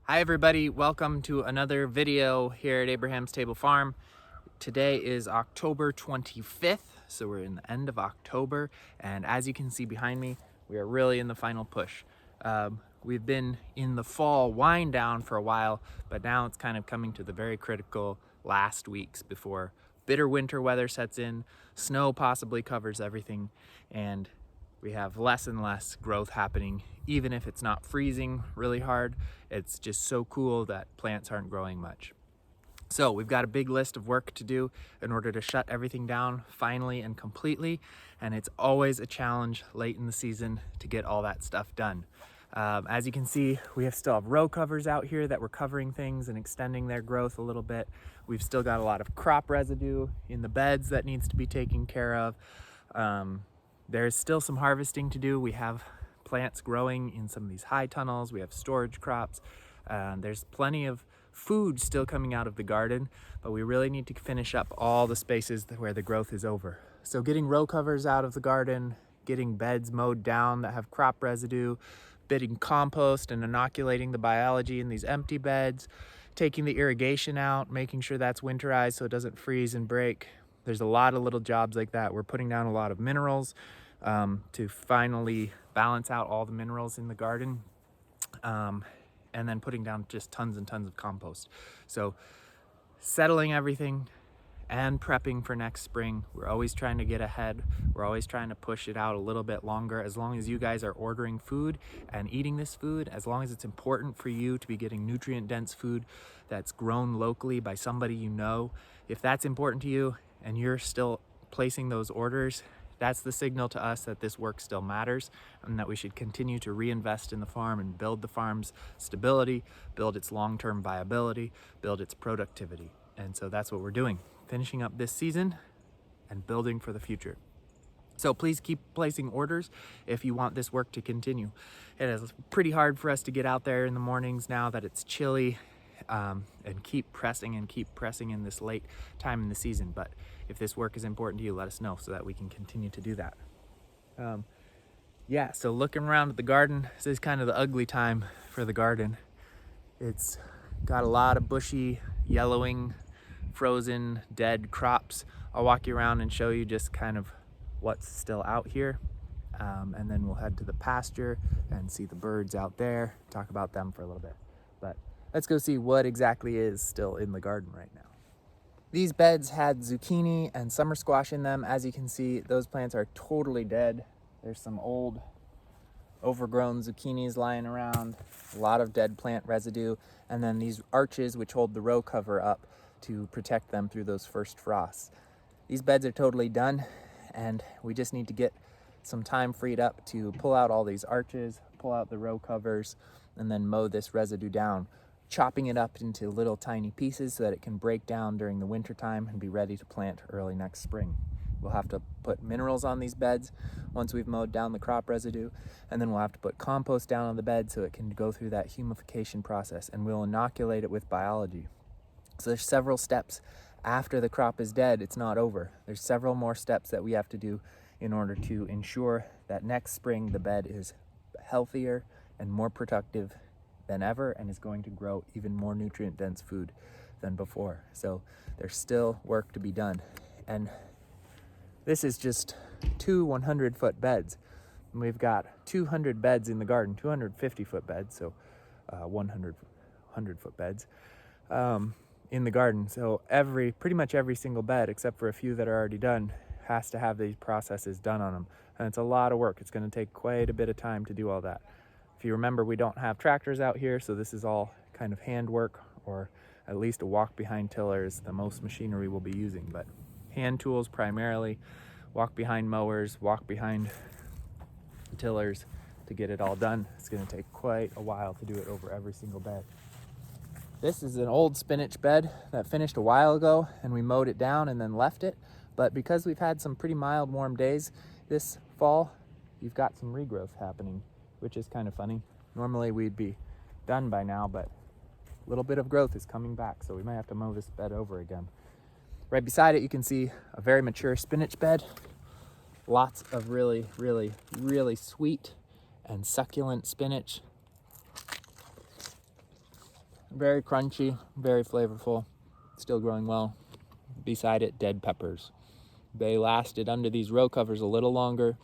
Hi everybody, welcome to another video here at Abraham's Table Farm. Today is October 25th, so we're in the end of October, and as you can see behind me, we are really in the final push. We've been in the fall wind down for a while, but now it's kind of coming to the very critical last weeks before bitter winter weather sets in, snow possibly covers everything, and we have less and less growth happening. Even if it's not freezing really hard, it's just so cool that plants aren't growing much. So we've got a big list of work to do in order to shut everything down finally and completely. And it's always a challenge late in the season to get all that stuff done. As you can see, we still have row covers out here that we're covering things and extending their growth a little bit. We've still got a lot of crop residue in the beds that needs to be taken care of. There's still some harvesting to do. We have plants growing in some of these high tunnels. We have storage crops. There's plenty of food still coming out of the garden, but we really need to finish up all the spaces where the growth is over. So getting row covers out of the garden, getting beds mowed down that have crop residue, bidding compost and inoculating the biology in these empty beds, taking the irrigation out, making sure that's winterized so it doesn't freeze and break. There's a lot of little jobs like that. We're putting down a lot of minerals to finally balance out all the minerals in the garden. And then putting down just tons and tons of compost. So settling everything and prepping for next spring. We're always trying to get ahead. We're always trying to push it out a little bit longer. As long as you guys are ordering food and eating this food, as long as it's important for you to be getting nutrient dense food that's grown locally by somebody you know, if that's important to you and you're still placing those orders, that's the signal to us that this work still matters and that we should continue to reinvest in the farm and build the farm's stability, build its long-term viability, build its productivity. And so that's what we're doing, finishing up this season and building for the future. So please keep placing orders if you want this work to continue. It is pretty hard for us to get out there in the mornings now that it's chilly and keep pressing in this late time in the season. But if this work is important to you, let us know so that we can continue to do that. So looking around at the garden, this is kind of the ugly time for the garden. It's got a lot of bushy, yellowing, frozen, dead crops. I'll walk you around and show you just kind of what's still out here. And then we'll head to the pasture and see the birds out there, talk about them for a little bit. But let's go see what exactly is still in the garden right now. These beds had zucchini and summer squash in them. As you can see, those plants are totally dead. There's some old overgrown zucchinis lying around, a lot of dead plant residue, and then these arches which hold the row cover up to protect them through those first frosts. These beds are totally done, and we just need to get some time freed up to pull out all these arches, pull out the row covers, and then mow this residue down, chopping it up into little tiny pieces so that it can break down during the winter time and be ready to plant early next spring. We'll have to put minerals on these beds once we've mowed down the crop residue, and then we'll have to put compost down on the bed so it can go through that humification process, and we'll inoculate it with biology. So there's several steps after the crop is dead. It's not over. There's several more steps that we have to do in order to ensure that next spring the bed is healthier and more productive than ever and is going to grow even more nutrient dense food than before. So there's still work to be done. And this is just two 100-foot beds. And we've got 200 beds in the garden, 250-foot beds, so 100-foot beds in the garden. So pretty much every single bed, except for a few that are already done, has to have these processes done on them. And it's a lot of work. It's going to take quite a bit of time to do all that. If you remember, we don't have tractors out here, so this is all kind of handwork, or at least a walk behind tiller is the most machinery we'll be using, but hand tools primarily, walk behind mowers, walk behind tillers to get it all done. It's going to take quite a while to do it over every single bed. This is an old spinach bed that finished a while ago, and we mowed it down and then left it. But because we've had some pretty mild, warm days this fall, you've got some regrowth happening, which is kind of funny. Normally we'd be done by now, but a little bit of growth is coming back, so we might have to mow this bed over again. Right beside it, you can see a very mature spinach bed. Lots of really, really, really sweet and succulent spinach. Very crunchy, very flavorful, still growing well. Beside it, dead peppers. They lasted under these row covers a little longer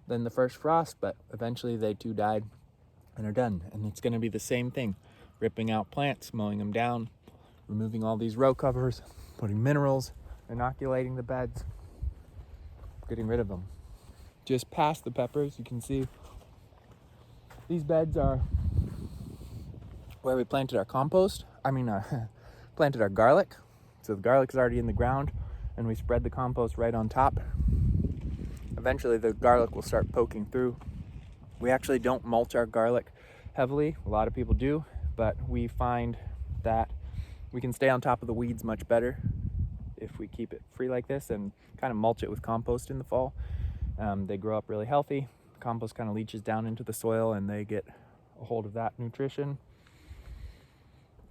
than the first frost, but eventually they too died and are done. And it's gonna be the same thing, ripping out plants, mowing them down, removing all these row covers, putting minerals, inoculating the beds, getting rid of them. Just past the peppers, you can see these beds are where we planted our compost. Planted our garlic. So the garlic is already in the ground and we spread the compost right on top. Eventually the garlic will start poking through. We actually don't mulch our garlic heavily. A lot of people do, but we find that we can stay on top of the weeds much better if we keep it free like this and kind of mulch it with compost in the fall. They grow up really healthy. The compost kind of leaches down into the soil and they get a hold of that nutrition.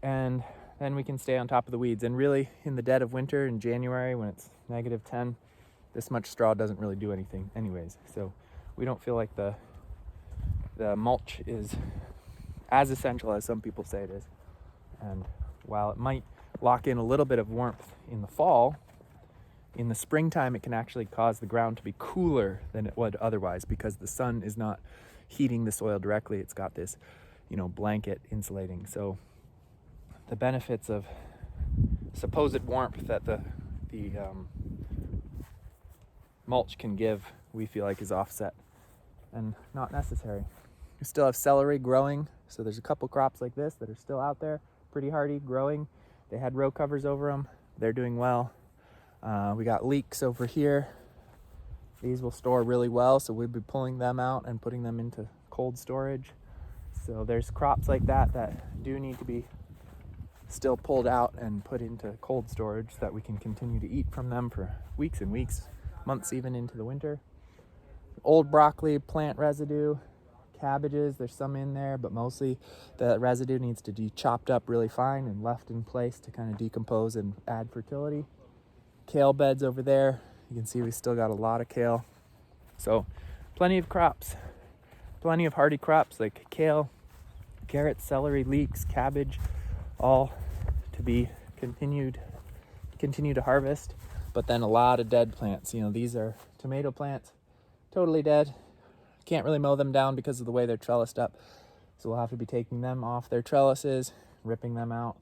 And then we can stay on top of the weeds. And really in the dead of winter in January when it's -10, this much straw doesn't really do anything anyways. So we don't feel like the mulch is as essential as some people say it is. And while it might lock in a little bit of warmth in the fall, in the springtime it can actually cause the ground to be cooler than it would otherwise because the sun is not heating the soil directly. It's got this, blanket insulating. So the benefits of supposed warmth that the mulch can give, we feel like is offset and not necessary. We still have celery growing, so there's a couple crops like this that are still out there, pretty hardy, growing. They had row covers over them. They're doing well. We got leeks over here. These will store really well, so we'll be pulling them out and putting them into cold storage. So there's crops like that do need to be still pulled out and put into cold storage so that we can continue to eat from them for weeks and weeks, months even into the winter. Old broccoli, plant residue, cabbages, there's some in there, but mostly the residue needs to be chopped up really fine and left in place to kind of decompose and add fertility. Kale beds over there. You can see we still got a lot of kale. So plenty of crops, plenty of hardy crops like kale, carrots, celery, leeks, cabbage, all to be continue to harvest. But then a lot of dead plants. These are tomato plants, totally dead. Can't really mow them down because of the way they're trellised up. So we'll have to be taking them off their trellises, ripping them out,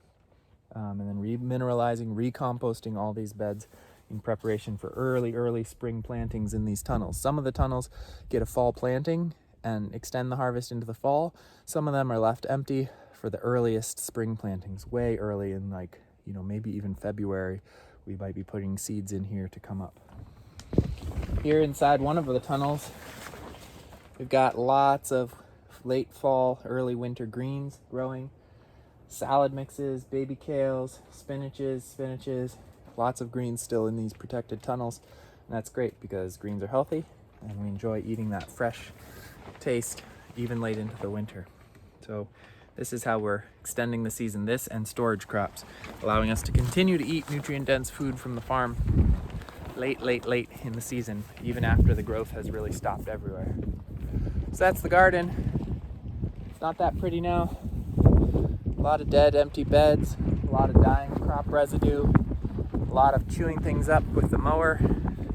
and then remineralizing, recomposting all these beds in preparation for early spring plantings in these tunnels. Some of the tunnels get a fall planting and extend the harvest into the fall. Some of them are left empty for the earliest spring plantings, way early in maybe even February. We might be putting seeds in here to come up. Here inside one of the tunnels, we've got lots of late fall, early winter greens growing. Salad mixes, baby kales, spinaches, lots of greens still in these protected tunnels. And that's great because greens are healthy and we enjoy eating that fresh taste even late into the winter. So this is how we're extending the season, this and storage crops, allowing us to continue to eat nutrient-dense food from the farm late in the season, even after the growth has really stopped everywhere. So that's the garden. It's not that pretty now. A lot of dead, empty beds, a lot of dying crop residue, a lot of chewing things up with the mower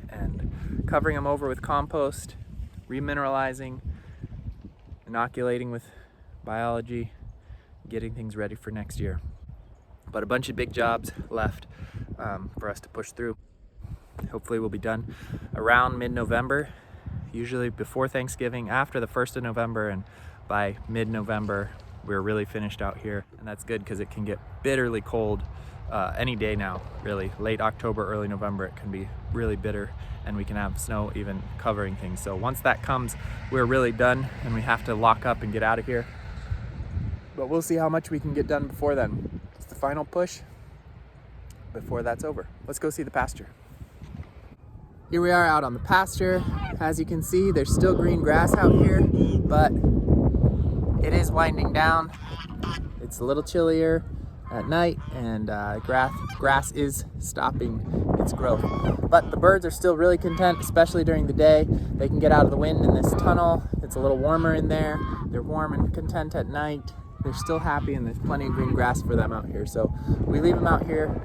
and covering them over with compost, remineralizing, inoculating with biology, getting things ready for next year. But a bunch of big jobs left for us to push through. Hopefully we'll be done around mid-November, usually before Thanksgiving, after the 1st of November, and by mid-November we're really finished out here. And that's good because it can get bitterly cold any day now, really. Late October, early November, it can be really bitter and we can have snow even covering things. So once that comes, we're really done and we have to lock up and get out of here. But we'll see how much we can get done before then. It's the final push before that's over. Let's go see the pasture. Here we are out on the pasture. As you can see, there's still green grass out here, but it is winding down. It's a little chillier at night and grass is stopping its growth. But the birds are still really content, especially during the day. They can get out of the wind in this tunnel. It's a little warmer in there. They're warm and content at night. they're still happy, and there's plenty of green grass for them out here. So we leave them out here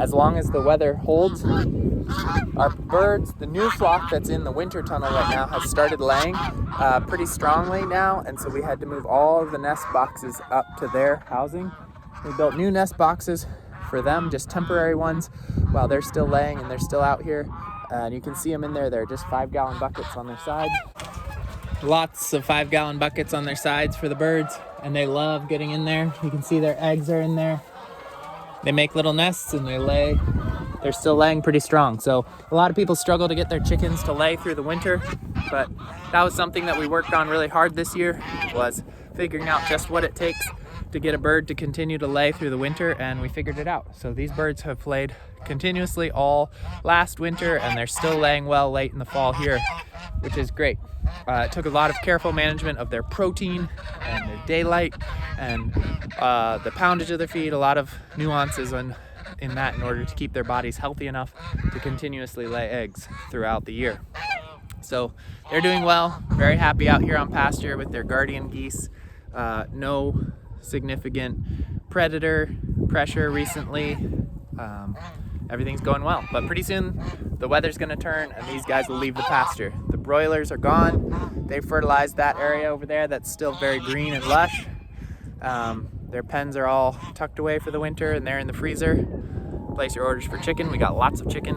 as long as the weather holds. Our birds, the new flock that's in the winter tunnel right now, has started laying pretty strongly now, and so we had to move all of the nest boxes up to their housing. We built new nest boxes for them, just temporary ones, while they're still laying and they're still out here. And you can see them in there. They're just 5-gallon buckets on their sides. Lots of 5-gallon buckets on their sides for the birds, and they love getting in there. You can see their eggs are in there. They make little nests and they lay. They're still laying pretty strong. So a lot of people struggle to get their chickens to lay through the winter, but that was something that we worked on really hard this year, was figuring out just what it takes to get a bird to continue to lay through the winter, and we figured it out. So these birds have laid continuously all last winter, and they're still laying well late in the fall here, which is great. It took a lot of careful management of their protein and their daylight and the poundage of their feed, a lot of nuances in that in order to keep their bodies healthy enough to continuously lay eggs throughout the year. So they're doing well, very happy out here on pasture with their guardian geese. No significant predator pressure recently. Everything's going well, but pretty soon the weather's gonna turn and these guys will leave the pasture. The broilers are gone. They fertilized that area over there that's still very green and lush. Their pens are all tucked away for the winter and they're in the freezer. Place your orders for chicken. We got lots of chicken.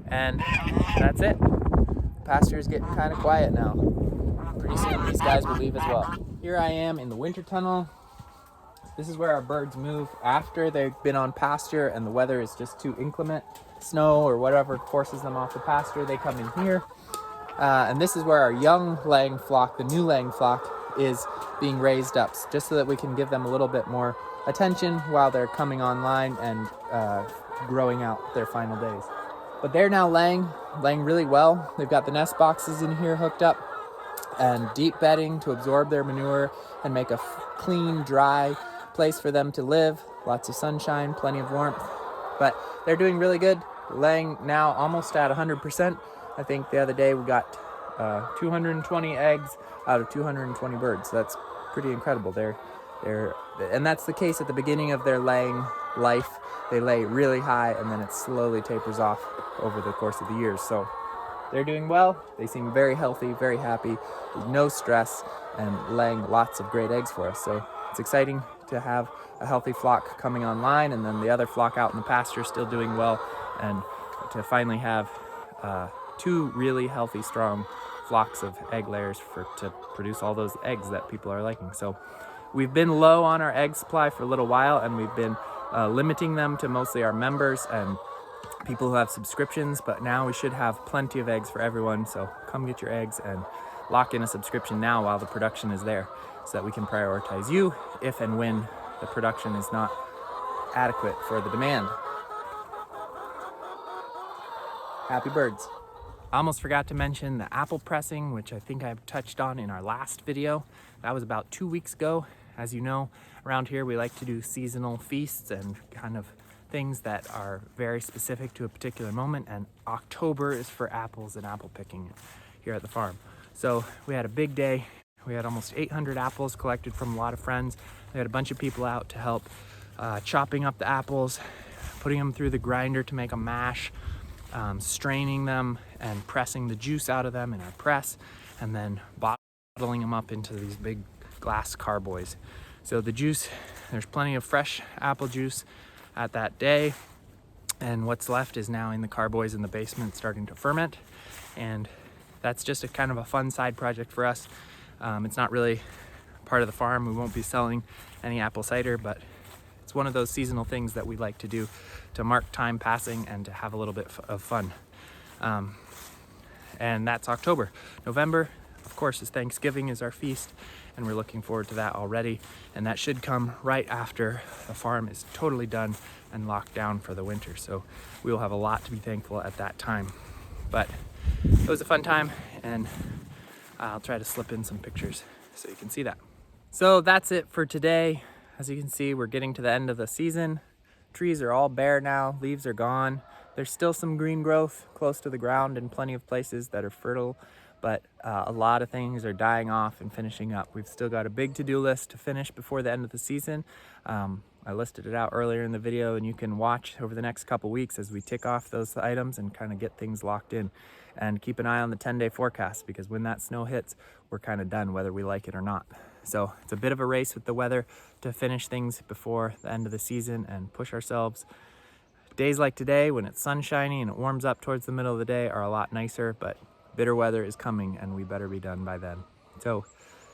And that's it. Pasture is getting kind of quiet now. Pretty soon these guys will leave as well. Here I am in the winter tunnel. This is where our birds move after they've been on pasture and the weather is just too inclement. Snow or whatever forces them off the pasture, they come in here. And this is where our young laying flock, the new laying flock, is being raised up, just so that we can give them a little bit more attention while they're coming online and growing out their final days. But they're now laying really well. They've got the nest boxes in here hooked up and deep bedding to absorb their manure and make a clean, dry place for them to live. Lots of sunshine, plenty of warmth. But they're doing really good, laying now almost at 100%. I think the other day we got 220 eggs out of 220 birds. So that's pretty incredible. And that's the case at the beginning of their laying life. They lay really high and then it slowly tapers off over the course of the years. So they're doing well. They seem very healthy, very happy, no stress, and laying lots of great eggs for us. So it's exciting to have a healthy flock coming online, and then the other flock out in the pasture still doing well, and to finally have 2 really healthy, strong flocks of egg layers to produce all those eggs that people are liking. So we've been low on our egg supply for a little while, and we've been limiting them to mostly our members and people who have subscriptions, but now we should have plenty of eggs for everyone. So come get your eggs and lock in a subscription now while the production is there, so that we can prioritize you if and when the production is not adequate for the demand. Happy birds. I almost forgot to mention the apple pressing, which I think I've touched on in our last video. That was about 2 weeks ago. As you know, around here we like to do seasonal feasts and kind of things that are very specific to a particular moment, and October is for apples and apple picking here at the farm. So we had a big day. We had almost 800 apples collected from a lot of friends. We had a bunch of people out to help chopping up the apples, putting them through the grinder to make a mash, straining them and pressing the juice out of them in our press, and then bottling them up into these big glass carboys. So the juice, there's plenty of fresh apple juice at that day, and what's left is now in the carboys in the basement starting to ferment, and that's just a kind of a fun side project for us. It's not really part of the farm. We won't be selling any apple cider, but it's one of those seasonal things that we like to do to mark time passing and to have a little bit of fun. And that's October. November, of course, is Thanksgiving, is our feast, and we're looking forward to that already. And that should come right after the farm is totally done and locked down for the winter. So we will have a lot to be thankful at that time. But it was a fun time, and I'll try to slip in some pictures so you can see that. So that's it for today. As you can see, we're getting to the end of the season. Trees are all bare now, leaves are gone. There's still some green growth close to the ground in plenty of places that are fertile, but a lot of things are dying off and finishing up. We've still got a big to-do list to finish before the end of the season. I listed it out earlier in the video, and you can watch over the next couple weeks as we tick off those items and kind of get things locked in. And keep an eye on the 10-day forecast, because when that snow hits, we're kind of done whether we like it or not. So it's a bit of a race with the weather to finish things before the end of the season and push ourselves. Days like today, when it's sunshiny and it warms up towards the middle of the day, are a lot nicer, but bitter weather is coming and we better be done by then. So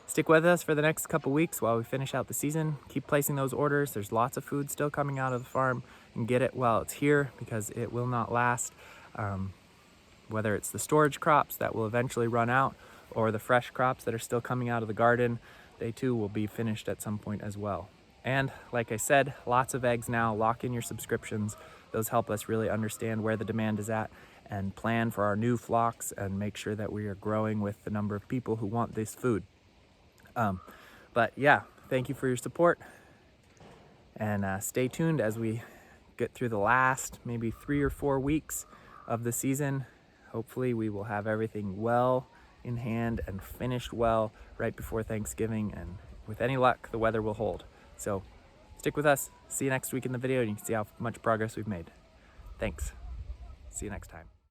stick with us for the next couple weeks while we finish out the season. Keep placing those orders. There's lots of food still coming out of the farm, and get it while it's here, because it will not last. Whether it's the storage crops that will eventually run out, or the fresh crops that are still coming out of the garden, they too will be finished at some point as well. And like I said, lots of eggs now. Lock in your subscriptions. Those help us really understand where the demand is at and plan for our new flocks and make sure that we are growing with the number of people who want this food. But yeah, thank you for your support, and stay tuned as we get through the last maybe 3 or 4 weeks of the season. Hopefully we will have everything well in hand and finished well right before Thanksgiving, and with any luck, the weather will hold. So stick with us. See you next week in the video, and you can see how much progress we've made. Thanks. See you next time.